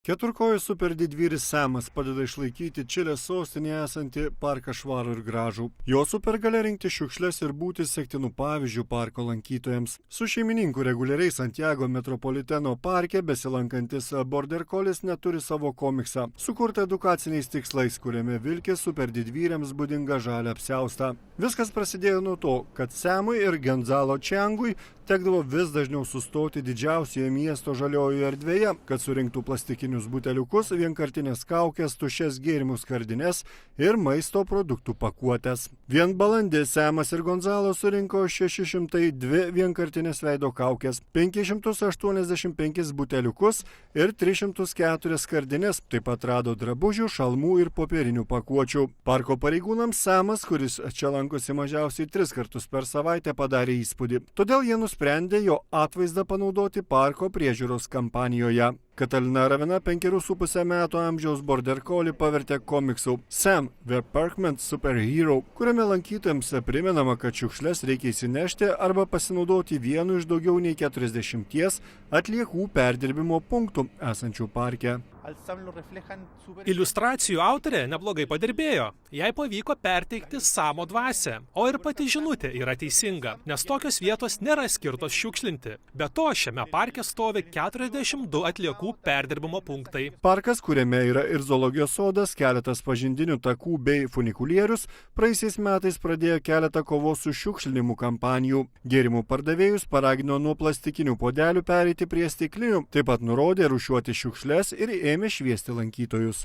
Keturkojų superdidvyris Semas padeda išlaikyti Čilės sostinėje esantį parką švarų ir gražų. Jo supergalia rinkti šiukšles ir būti sektinų pavyzdžių parko lankytojams. Su šeimininku reguliariai Santiago metropoliteno parke besilankantis Border Collies neturi savo komiksą, sukurtą edukaciniais tikslais, kuriame vilki superdidvyriams būdinga žalią apsiaustą. Viskas prasidėjo nuo to, kad Semui ir Gonzalo Čiangui tekdavo vis dažniau sustoti didžiausioje miesto žaliojoje erdvėje, kad surinktų plastikinius buteliukus, vienkartinės kaukės, tuščias gėrimų skardines ir maisto produktų pakuotės. Vien balandį Semas ir Gonzalo surinko 602 vienkartinės veido kaukės, 585 buteliukus ir 304 skardines, taip pat rado drabužių, šalmų ir popierinių pakuočių. Parko pareigūnams Semas, kuris čia lankosi mažiausiai 3 kartus per savaitę, padarė įspūdį. Todėl jie nusprendė jo atvaizdą panaudoti parko priežiūros kampanijoje. Katalina Ravina 5,5 metų amžiaus Border Collie pavertė komiksu Sam the Parkman Superhero, kuriame lankytojams primenama, kad šiukšles reikia įsinešti arba pasinaudoti vienu iš daugiau nei 40 atliekų perdirbimo punktų esančių parke. Iliustracijų autorė neblogai padirbėjo. Jai pavyko perteikti Samo dvasią, o ir pati žinutė yra teisinga, nes tokios vietos nėra skirtos šiukšlinti. Be to, šiame parke stovi 42 atliekų perdirbimo punktai. Parkas, kuriame yra ir zoologijos sodas, keletas pažintinių takų bei funikulierius, praeisiais metais pradėjo keletą kovos su šiukšlinimu kampanijų. Gėrimų pardavėjus paragino nuo plastikinių puodelių pereiti prie stiklinių, taip pat nurodė rūšiuoti šiukšles ir ėmė šviesti lankytojus.